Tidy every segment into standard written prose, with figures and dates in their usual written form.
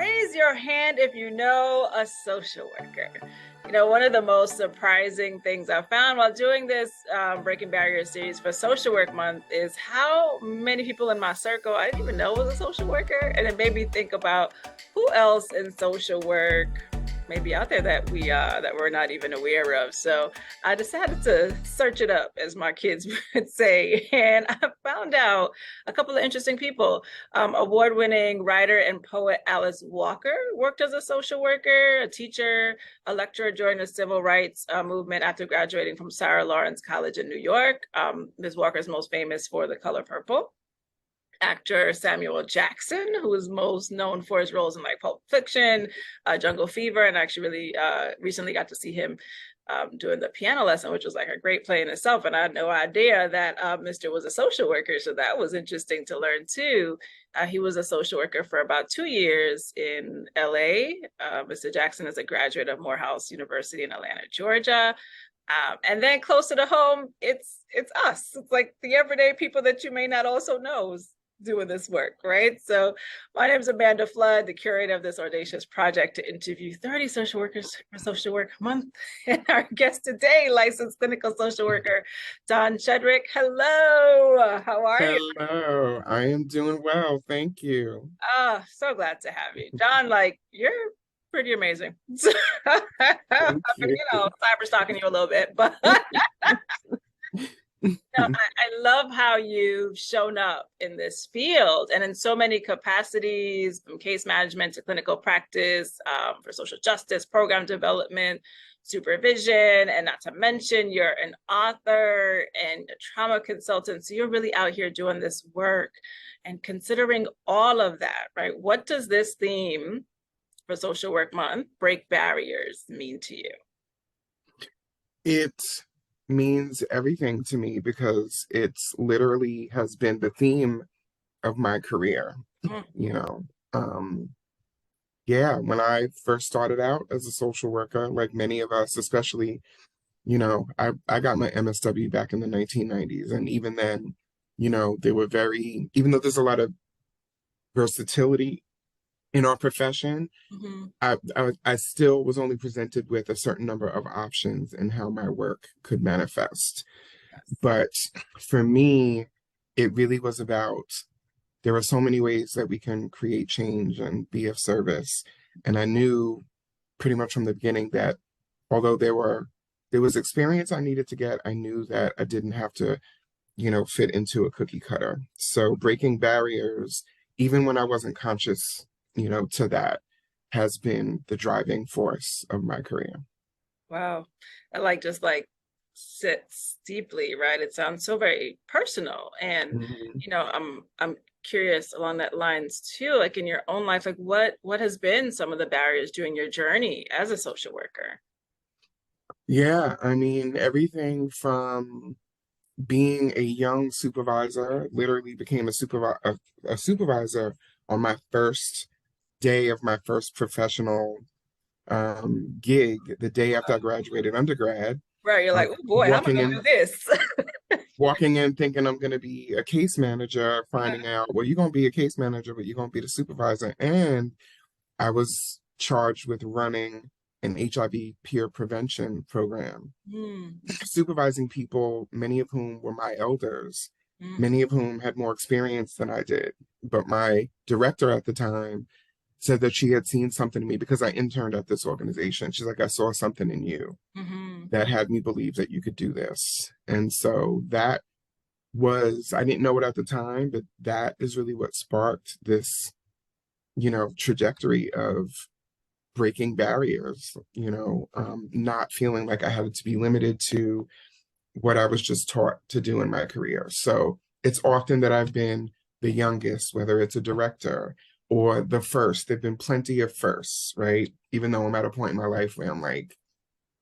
Raise your hand if you know a social worker. You know, one of the most surprising things I found while doing this Breaking Barriers series for Social Work Month is how many people in my circle I didn't even know was a social worker. And it made me think about who else in social work maybe out there that we're not even aware of. So I decided to search it up, as my kids would say, and I found out a couple of interesting people. Award-winning writer and poet Alice Walker worked as a social worker, a teacher, a lecturer during the civil rights movement after graduating from Sarah Lawrence College in New York. Ms. Walker is most famous for The Color Purple. Actor Samuel Jackson, who is most known for his roles in like Pulp Fiction, Jungle Fever, and I actually really recently got to see him doing the piano lesson, which was like a great play in itself. And I had no idea that Mr. was a social worker, so that was interesting to learn too. He was a social worker for about 2 years in LA. Mr. Jackson is a graduate of Morehouse University in Atlanta, Georgia. And then closer to home, it's us. It's like the everyday people that you may not also know doing this work, right? So my name is Amanda Fludd, the curator of this audacious project to interview 30 social workers for Social Work Month. And our guest today, licensed clinical social worker, Dawn Shedrick. Hello, how are you? Hello, I am doing well, thank you. Oh, so glad to have you. Dawn, like, you're pretty amazing. I've Thank been, you. cyber stalking you a little bit, but no, I love how you've shown up in this field and in so many capacities, from case management to clinical practice, for social justice, program development, supervision, and not to mention you're an author and a trauma consultant. So you're really out here doing this work. And considering all of that, right? What does this theme for Social Work Month, Break Barriers, mean to you? It means everything to me because it's literally has been the theme of my career, Mm. you know. Yeah, when I first started out as a social worker, like many of us, especially, I got my MSW back in the 1990s. And even then, they were even though there's a lot of versatility in our profession, Mhm. I still was only presented with a certain number of options and how my work could manifest. Yes. But for me, it really was about there are so many ways that we can create change and be of service. And I knew pretty much from the beginning that although there was experience I needed to get, I knew that I didn't have to, fit into a cookie cutter. So breaking barriers, even when I wasn't conscious, to that has been the driving force of my career. Wow. I like just like sits deeply, right? It sounds so very personal. And Mhm. I'm curious along that lines too, like in your own life, like what has been some of the barriers during your journey as a social worker? Yeah, I mean, everything from being a young supervisor, literally became a supervisor on my first day of my first professional gig, the day after I graduated undergrad, Right. You're uh, like, oh boy, how am I walking gonna in do this? walking in thinking I'm going to be a case manager, finding out, well, you're going to be a case manager, but you're going to be the supervisor. And I was charged with running an HIV peer prevention program, Mm, supervising people, many of whom were my elders, mm, many of whom had more experience than I did. But my director at the time said that she had seen something in me because I interned at this organization. She's like, I saw something in you mhm. that had me believe that you could do this. And so I didn't know it at the time, but that is really what sparked this, trajectory of breaking barriers, not feeling like I had to be limited to what I was just taught to do in my career. So it's often that I've been the youngest, whether it's a director or the first. There've been plenty of firsts, right? Even though I'm at a point in my life where I'm like,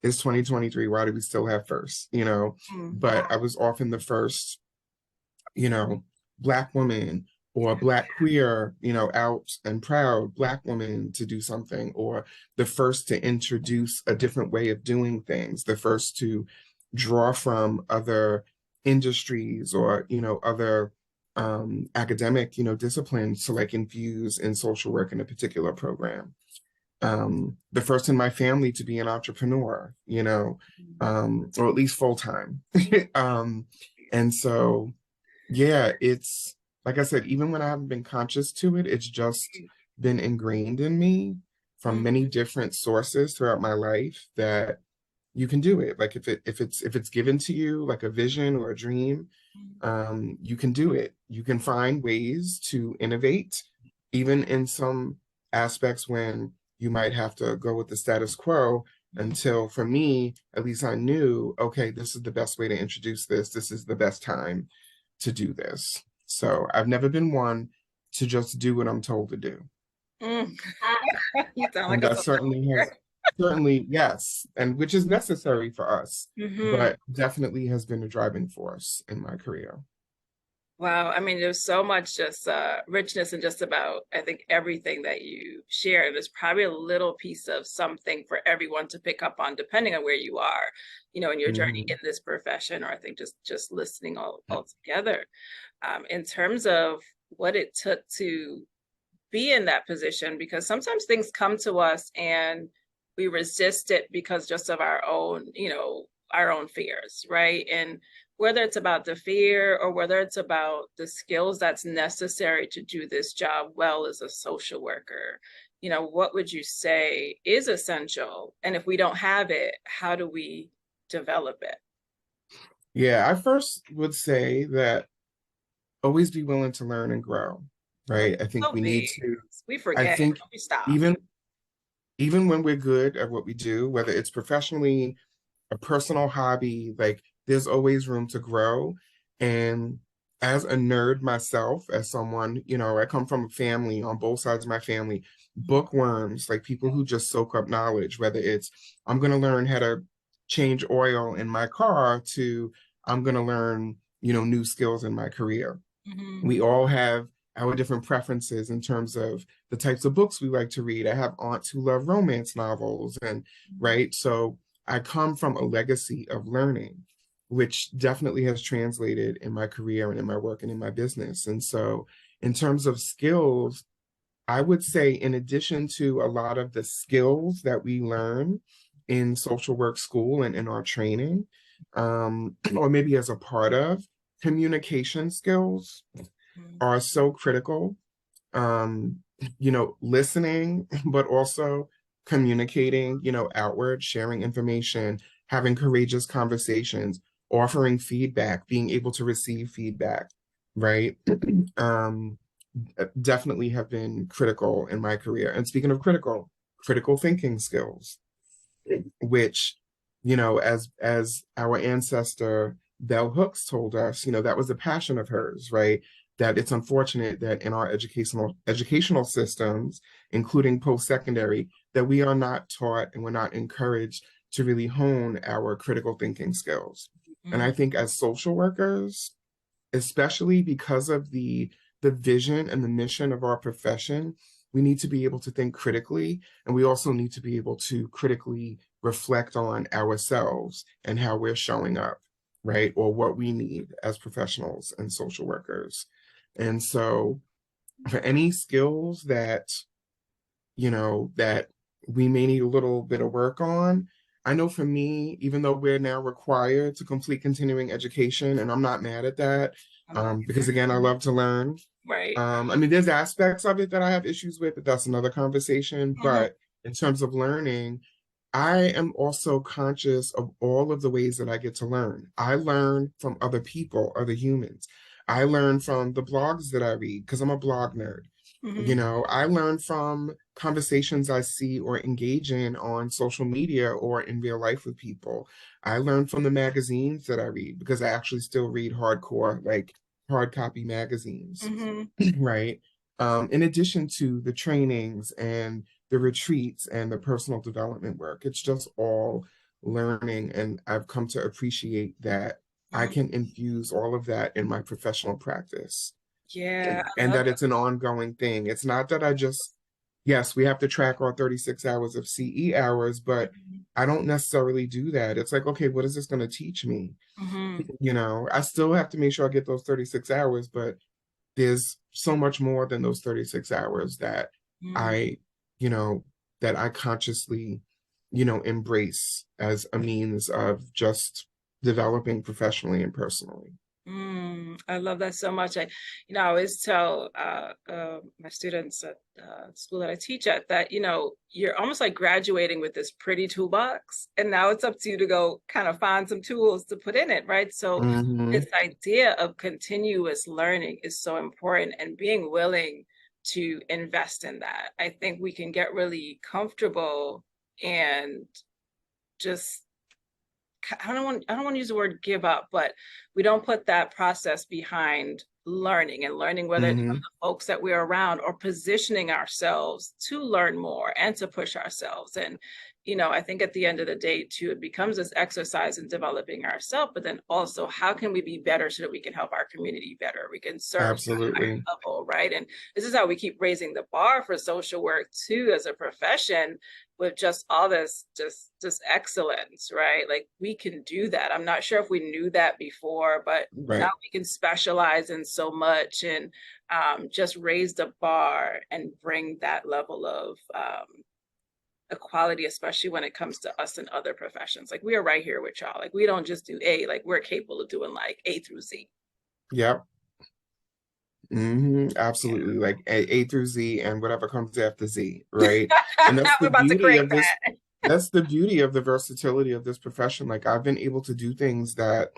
it's 2023, why do we still have first? Mm. But I was often the first, you know, Black woman or Black queer, out and proud Black woman to do something, or the first to introduce a different way of doing things, the first to draw from other industries or, other academic, disciplines to like infuse in social work in a particular program. The first in my family to be an entrepreneur, or at least full time. And so, yeah, it's like I said, even when I haven't been conscious to it, it's just been ingrained in me from many different sources throughout my life that you can do it. Like if it's given to you like a vision or a dream, you can do it. You can find ways to innovate, even in some aspects when you might have to go with the status quo until, for me, at least I knew, okay, this is the best way to introduce this. This is the best time to do this. So I've never been one to just do what I'm told to do. Mm. You sound like And a that social certainly worker. has, certainly, yes, and which is necessary for us, but definitely has been a driving force in my career. Wow. I mean, there's so much just richness in just about, I think, everything that you share. There's probably a little piece of something for everyone to pick up on, depending on where you are, in your journey in this profession, or I think just listening all together. In terms of what it took to be in that position, because sometimes things come to us and we resist it because just of our own fears, right? And whether it's about the fear or whether it's about the skills that's necessary to do this job well as a social worker, what would you say is essential? And if we don't have it, how do we develop it? Yeah, I first would say that always be willing to learn and grow, Oh, right? I think so we need big. to, We I forget. think We stop. even even when we're good at what we do, whether it's professionally, a personal hobby, like there's always room to grow. And as a nerd myself, as someone, I come from a family on both sides of my family, bookworms, like people who just soak up knowledge, whether it's I'm going to learn how to change oil in my car to I'm going to learn, new skills in my career. We all have our different preferences in terms of the types of books we like to read. I have aunts who love romance novels, and right. So I come from a legacy of learning, which definitely has translated in my career and in my work and in my business. And so, in terms of skills, I would say, in addition to a lot of the skills that we learn in social work school and in our training, or maybe as a part of communication skills are so critical. Um, listening, but also communicating, outward, sharing information, having courageous conversations, offering feedback, being able to receive feedback, right? Um, Definitely have been critical in my career. And speaking of critical thinking skills, which, as our ancestor Bell Hooks told us, that was a passion of hers, right? That it's unfortunate that in our educational systems, including post-secondary, that we are not taught and we're not encouraged to really hone our critical thinking skills. And I think as social workers, especially because of the vision and the mission of our profession, we need to be able to think critically, and we also need to be able to critically reflect on ourselves and how we're showing up, right? Or what we need as professionals and social workers. And so for any skills that we may need a little bit of work on, I know for me, even though we're now required to complete continuing education, and I'm not mad at that, because again, I love to learn. Right. I mean, there's aspects of it that I have issues with, but that's another conversation. But in terms of learning, I am also conscious of all of the ways that I get to learn. I learn from other people, other humans. I learn from the blogs that I read because I'm a blog nerd. I learn from conversations I see or engage in on social media or in real life with people. I learn from the magazines that I read because I actually still read hardcore, like hard copy magazines, right? In addition to the trainings and the retreats and the personal development work, it's just all learning. And I've come to appreciate that I can infuse all of that in my professional practice. Yeah, I And love that it's an ongoing thing. It's not that I just, yes, we have to track our 36 hours of CE hours, but I don't necessarily do that. It's like, okay, what is this going to teach me? I still have to make sure I get those 36 hours, but there's so much more than those 36 hours that Mm. I, you know, that I consciously, embrace as a means of just developing professionally and personally. I love that so much. I always tell my students at school that I teach at that, you're almost like graduating with this pretty toolbox, and now it's up to you to go kind of find some tools to put in it, right? So Mm-hmm. this idea of continuous learning is so important, and being willing to invest in that. I think we can get really comfortable and just I don't want to use the word give up, but we don't put that process behind learning and learning, whether it's from Mm-hmm. the folks that we're around or positioning ourselves to learn more and to push ourselves. And, I think at the end of the day, too, it becomes this exercise in developing ourselves, but then also how can we be better so that we can help our community better? We can serve at a higher Absolutely. level, right? And this is how we keep raising the bar for social work, too, as a profession, with just all this just excellence, right? Like we can do that. I'm not sure if we knew that before, but now Right. we can specialize in so much and just raise the bar and bring that level of equality, especially when it comes to us and other professions. Like we are right here with y'all. Like we don't just do A, like we're capable of doing like A through Z. Yep. Yeah. Absolutely. Like A through Z and whatever comes after Z, right? And We're about to create that. that's the beauty of the versatility of this profession. Like I've been able to do things that,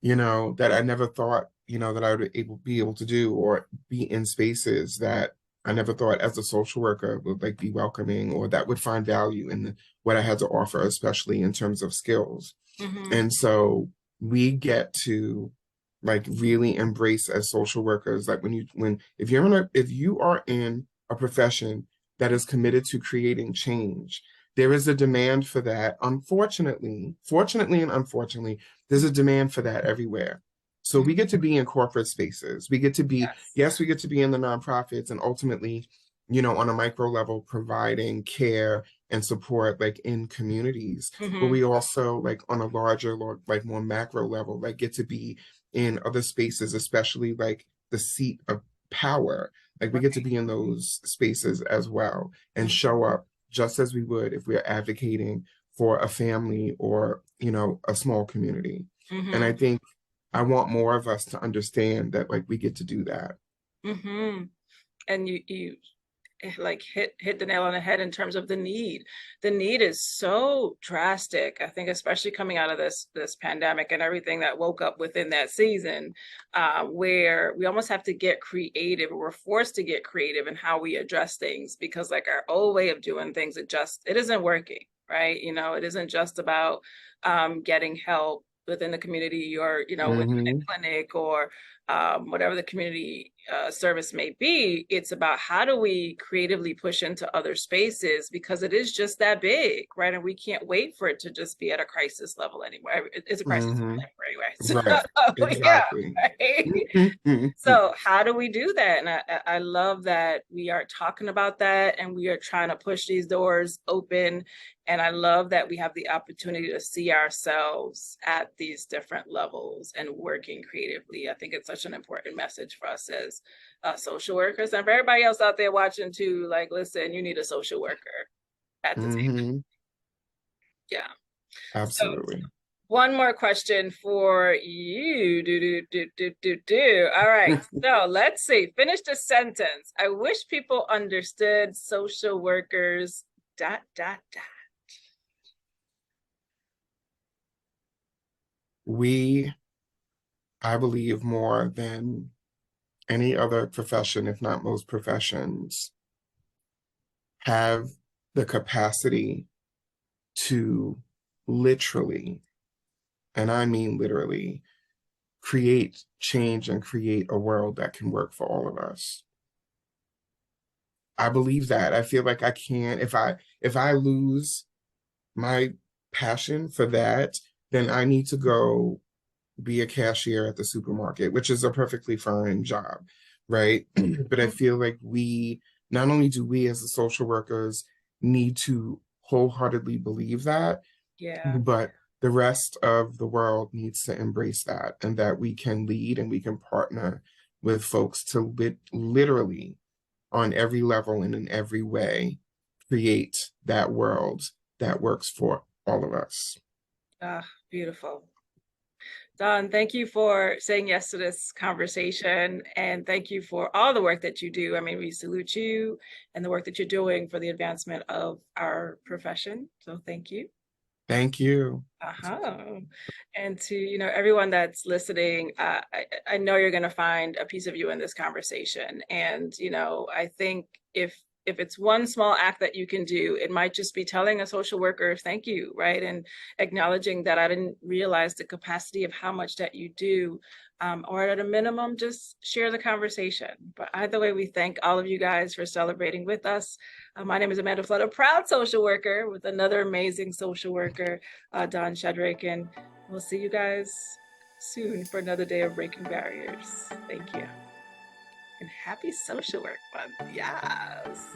that I never thought, that I would be able to do, or be in spaces that I never thought as a social worker would like be welcoming, or that would find value in what I had to offer, especially in terms of skills. Mm-hmm. And so we get to like really embrace as social workers, like if you are in a profession that is committed to creating change, there is a demand for that. Fortunately and unfortunately, there's a demand for that everywhere. So we get to be in corporate spaces. Yes. Yes, we get to be in the nonprofits, and ultimately, on a micro level, providing care and support like in communities. But Mm-hmm. we also like on a larger, like more macro level, like get to be in other spaces, especially like the seat of power. Like we get to Right. be in those spaces as well and Mm-hmm. show up just as we would if we are advocating for a family or, a small community. And I Mm-hmm. think I want more of us to understand that like we get to do that. Mm-hmm. And you like hit the nail on the head in terms of the need. The need is so drastic. I think especially coming out of this pandemic and everything that woke up within that season, where we almost have to get creative, or we're forced to get creative in how we address things, because like our old way of doing things, it isn't working, right? It isn't just about getting help within the community, or within Mm-hmm. a clinic, or whatever the community service may be. It's about how do we creatively push into other spaces, because it is just that big, right? And we can't wait for it to just be at a crisis level anymore. It's a crisis Mm-hmm. anyway. Right. So, yeah, Exactly. right. So how do we do that? And I love that we are talking about that, and we are trying to push these doors open. And I love that we have the opportunity to see ourselves at these different levels and working creatively. I think it's such an important message for us as social workers, and for everybody else out there watching too. Like, listen, you need a social worker at the table. Mm-hmm. Yeah. So Absolutely. one more question for you. Do. All right. So let's see. Finish the sentence. I wish people understood social workers. Dot dot dot. We, I believe, more than any other profession, if not most professions, have the capacity to literally, and I mean literally, create change and create a world that can work for all of us. I believe that. I feel like I can't, if I lose my passion for that, then I need to go be a cashier at the supermarket, which is a perfectly fine job, right? But I feel like not only do we as the social workers need to wholeheartedly believe that, Yeah. but the rest of the world needs to embrace that, and that we can lead and we can partner with folks to literally, on every level and in every way, create that world that works for all of us. Ah, beautiful. Dawn, thank you for saying yes to this conversation, and thank you for all the work that you do. I mean, we salute you and the work that you're doing for the advancement of our profession. So thank you. Thank you. Uh-huh. And to, everyone that's listening, I know you're going to find a piece of you in this conversation. And, I think if it's one small act that you can do, it might just be telling a social worker, thank you, right? And acknowledging that I didn't realize the capacity of how much that you do. Or at a minimum, just share the conversation. But either way, we thank all of you guys for celebrating with us. My name is Amanda Fludd, a proud social worker with another amazing social worker, Dawn Shedrick, and we'll see you guys soon for another day of Breaking Barriers. Thank you. And happy Social Work Month. Yes.